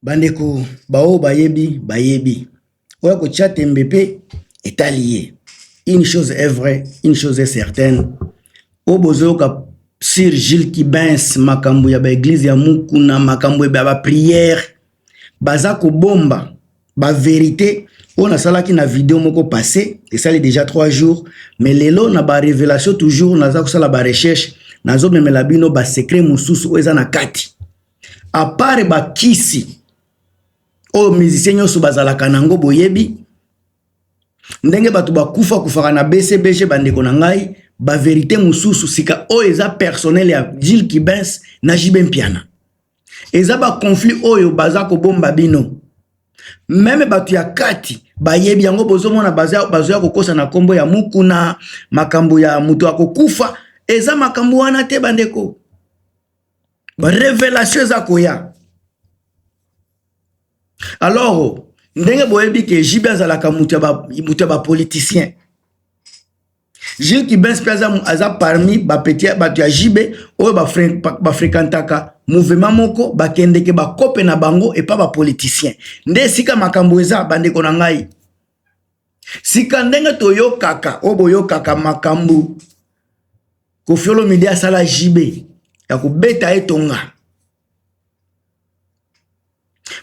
Bandeko, bao bayebi, bayebi. Oya ko chat MBP est allié. Une chose est vraie, une chose est certaine. Obozo ka Sir Gilles Kibens makambo ya ba église ya mukuna makambo ya ba prière. Bazako bomba, ba vérité. On a salaki na vidéo moko passé, et ça est déjà 3 jours. Mais lelo na ba révélation toujours, na zako sala ba recherche, na zo memela bino ba secret mususu oza na kati. À part ba kisi, o musicien nyoso bazalaka nango boyebi, ndenge batu bakufa kufaka na BCBG bandeko na ngai, ba vérité mususu sika o eza personnel ya Gilles Kibens na Jibe Mpiana. Eza ba conflit oyo bazako bomba bino. Même batu ya kati bayebi yango bozomona bazo ya kokosa na kombo ya mukuna makambo ya mutu akokufa eza makambo wana te bandeko. Ba révélation za koya. Alors ndenge boyebi ke Jibe azalaka mutu ya politicien. Gilles Kibens aza parmi ba petit batu ya Jibe oyo ba fréquentaka mouvement moko bakendeke ba kope na bango et pas ba politicien. Nde sika makambo eza bandeko na ngai. Sika ndenge toyo kaka oboyo kaka makambo Kofiolo media sala Jibe ya kubeta etonga.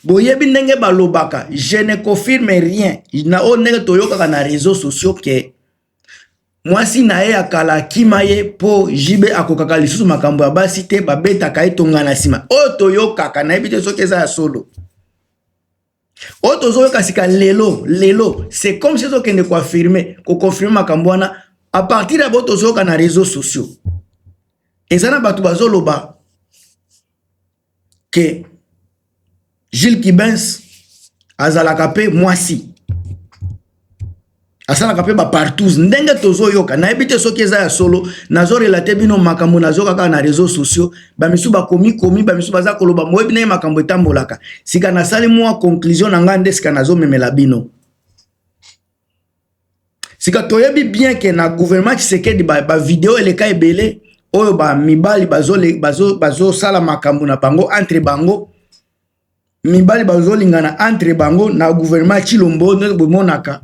Boyebi ndenge balobaka, je ne confirme rien. Na o ndenge toyo kaka na réseaux sociaux ke mwasi na ye akala kimaye po Jibe akokaka lisusu makambo ya basi te babeta ka etonga na sima. O toyo kaka na ebite soki eza ya solo. O tozo yoka sika lelo, c'est comme si zo kende ko affirmer, ko confirmer makambo wana à partir de boto zo yoka na réseaux sociaux. Ezana batu bazoloba que Gilles Kibens azalaka pe mwasi. Asalaka pe ba partout ndenge tozo yoka na ebite soki eza ya solo nazo relate bino makambo nazo kaka na réseaux sociaux ba misu ba komi ba misu baza koloba moyebi na makambo etambolaka sika na sali mwa conclusion na ngande sika nazo memela bino sika toyebi bien que na gouvernement Tshisekedi ba vidéo eleka ebele oyo ba mibali bazo sala makambo na bango entre bango mibali bazo lingana entre bango na gouvernement Chilombo ne bomonaka.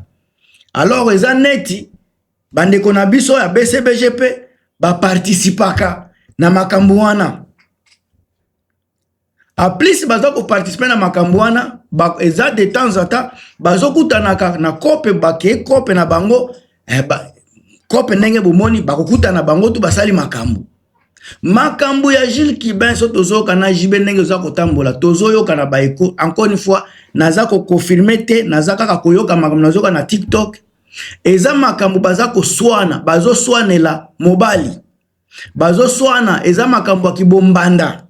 Alors eza neti bandeko na biso ya BCBGP ba participaka na makambo wana. A plus bazo ko participer na makambo wana eza de temps en temps bazo kutanaka na kope bake kope na bango kope ndenge bomoni bakokuta na bango tu basali makambo. Makambo ya Gilles Kibens tozo kana Jibe ndenge za kotambola tozo yoka na baeko encore une fois naza ko confirmer te naza kaka koyoka makambo nazo kana TikTok. Eza makambo bazako swana bazo swanela mobali bazo swana eza makambo akibombanda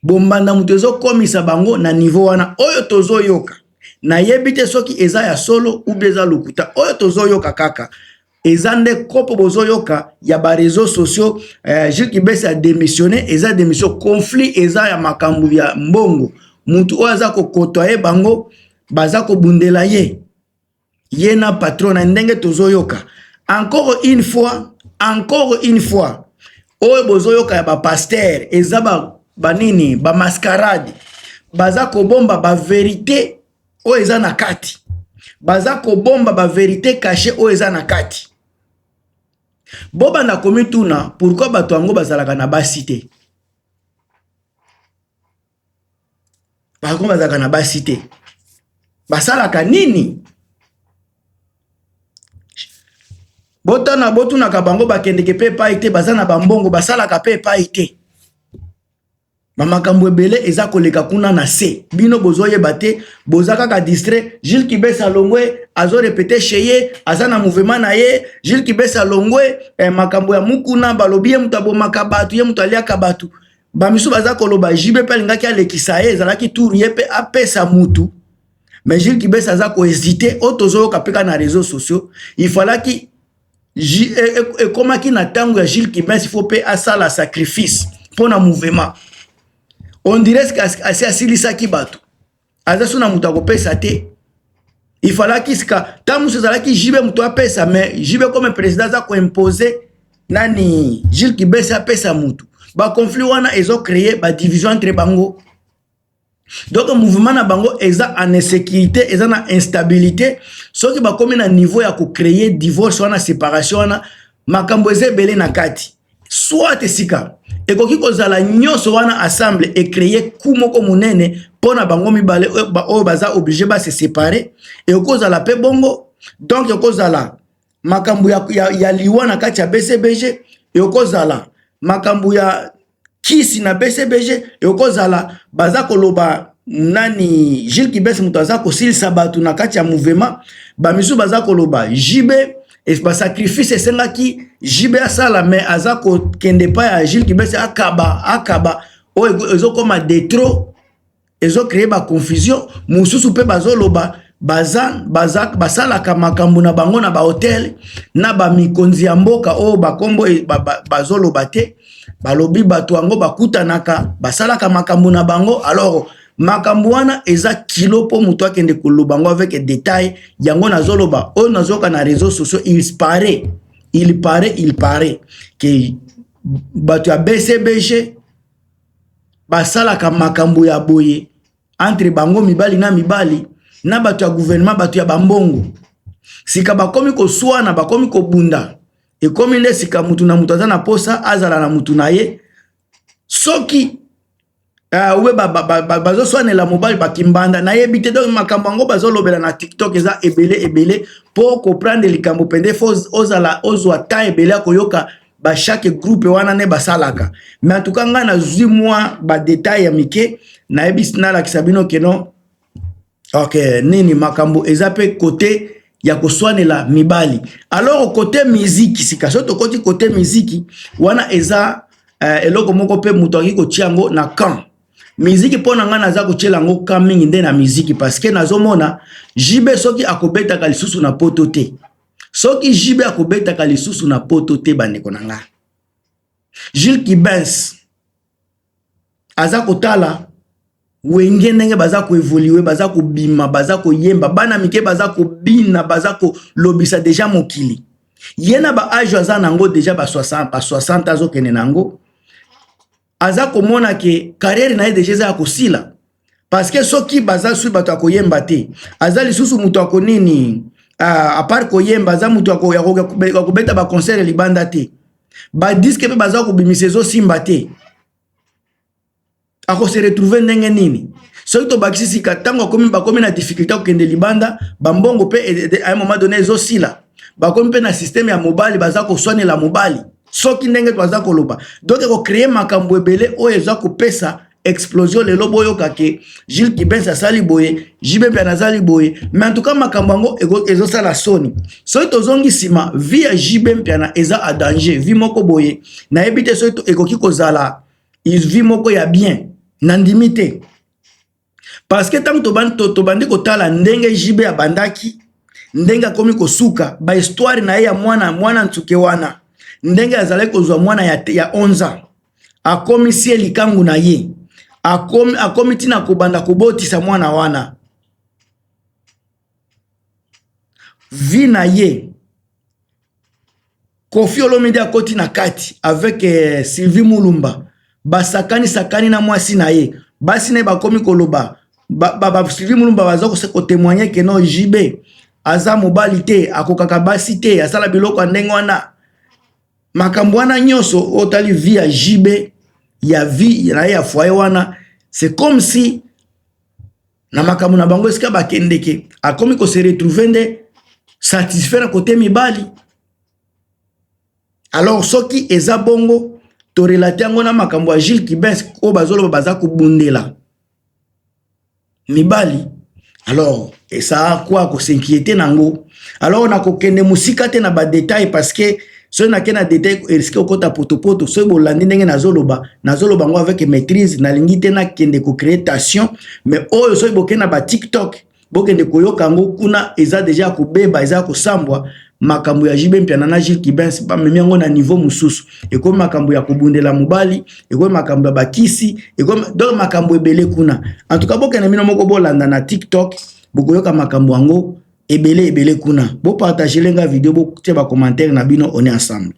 bombanda mutu ezo komisa bango na niveau wana oyo tozo yoka na yebite soki eza ya solo ou beza lukuta oyo tozo yoka kaka eza nde kopo bozo yoka ya ba réseaux sociaux. Gilles Kibens a démissionné eza démission conflit eza ya makambo ya mbongo mutu oyo aza ko kotoye bango bazako bundela ye yena patron ndenge tozo yoka encore une fois oyo bozo yoka ya ba pasteur eza ba nini ba mascarade bazako bomba ba vérité oyo eza na kati bazako bomba ba vérité cachée oyo eza na kati. Boba na komituna pourquoi bato yango bazalaka na basité bazalaka na basité basalaka nini botana botuna ka bango bakendeke pe paite bazana bambongo basalaka pe paite mamakambo ebele eza koleka kuna na se bino bozoye bate bozaka ka distrait. Gilles Kibens alongwe azo répéter cheye azana mouvement na ye Gilles Kibens alongwe makambo ya mukuna balobi ye mutu abomaka batu ye mutu aliaka batu bamisu baza koloba Jibe pe alingaki alekisa ye ezalaki tour ye pe apesa mutu mais Gilles Kibens aza ko hésiter otozoyoka peka na réseaux sociaux il fallait ki et comment qui n'attend que Gilles Kibens il faut payer à ça la sacrifice pour un mouvement. On dirait que c'est asilisa ki batu aza na mutu akopesa te il fallait qu'il ska tamu sezala ki Jibe mutu apesa mais Jibe comme président za ko imposer nani Gilles Kibens apesa mutu ba conflit wana ezo créer ba division entre bango Donc mouvement na bango eza en insécurité, eza na instabilité, soki ba komi na niveau ya ko créer divorce wana séparation wana makambo eza belé na kati. Soit esika ekoki kozala nyonso wana ensemble et créer kumoko munene pona bango mibale o baza obligé ba se séparer et okozala pe bongo. Donc okozala makambo ya liwa na kati ya BCBG et okozala makambo ya kisi na BCBG et okozala baza koloba nani Jules Kibes muto aza kosilisa batu na kati ya mouvement ba misu baza koloba JB et ba sacrifice esengaki JB asala mais aza ko kende pa ya Jules Kibes akaba o ezo koma detro ezo créer ba confusion mususu pe bazoloba basalaka makambo na bango na ba hotel na ba mikonzi ya mboka o bakombo bazoloba te balobi bato yango bakutanaka basalaka makambo na bango. Alors makambo wana eza kilo po muto akende koloba bango avec détail yango nazoloba o nazoka na réseaux sociaux. Il paraît que bato ya BCBG basalaka makambo ya boye entre bango mibali na bato ya gouvernement bato ya bambongo sika bakomi koswana bakomi kobunda ekomi nde sika mutu na mutu aza na posa azala na mutu na ye soki ube bazoswanela mobali bakimbanda na yebi te. Donc makambo yango bazolobela na TikTok eza ebele po comprendre likambo pende fo ozwa ta ebele akoyoka ba chaque groupe wana ne basalaka. Mais en tout cas nga na zwi mwa ba détail ya mike na yebi sinala kisabino keno ok nini makambo eza pe côté ya koswanela mibali. Alors côté musique sika soto koti côté musique wana eza eloko moko pe muto akiko tiango na camp musique pona nga naza kotiela ngo camp mingi nde na musique parce que nazomona JB soki akobeta kalisusu na poto te, soki JB akobeta kalisusu na poto te bandeko na nga Jules Kibes aza kotala wenge ndenge baza ko évoluer baza ko bima baza ko yemba bana mike baza ko bina baza ko lobisa déjà mokili yena ba âge aza nango déjà ba 60 azo kene nango aza ko mona ke carrière na ye déjà za ko sila parce que soki baza sui bato ko yemba te aza lisusu muto ko nini à part ko yemba za muto ko ya ko beta ba concert libanda te ba disque pe baza ko bimisezo simba te ako se retrouver ndenge nini soki to bakisi katango bakomi na difficulté ko kende libanda bambongo pe à un moment donné zo sila bakomi pe na système ya mobile baza ko soigner mobile soki ndenge baza ko loba. Donc ko créer makambo ebele o eza ko pesa explosion le lobo yoka ke Jules Kibes asali boye JB pe nazali boye. Mais en tout cas makambo ngo ezo sala soni soki to zongi sima via JB pe na eza a danger vi moko boye na ebite soki to ekoki kozala vi moko ya bien nandimité parce que tant to bandi ko tala ndenge JB abandaki ndenge komi kosuka ba histoire na ya mwana ntuke wana ndenge azale kozwa mwana ya 11 ans akomi sie likangu na ye akomi tina kobanda kobotisa mwana wana vi na ye Koffi Olomide akoti na kati avec Sylvie Mulumba sakani na mwasi na ye basi ne bakomi koloba Sylvie Mulumba baza ko témoigner que non JB aza mobali te akokaka basi te asala biloko ndenge wana makambo wana nyonso otali via JB ya vie na ya foyer wana c'est comme si na makambo na bango esika bakendeke akomi ko se retrouver nde satisfaire na côté mibali. Alors soki eza bongo to relate yango na makambo ya Jules Kibes o bazolo baza ko bundela mibali. Alors et ça quoi ko s'inquiéter nango. Alors na ko kende musika te na ba détail parce que so na kena détail risque okota potopoto so bolandi ndenge nazoloba ngo avec maîtrise na lingite na kende ko création mais oyo so bokena ba TikTok bokende koyoka ngo kuna eza déjà ko beba eza ko sambwa makambo ya JB mpiana na Jules Kibes ba memiango na niveau mususu eko makambo ya kobundela mobali eko makambo ya bakisi eko donc makambo ebele kuna. En tout cas bokena mino moko bolanda na TikTok bokoyoka makambo yango ebele kuna bo partager lenga vidéo bo tie ba commentaire na bino on est ensemble.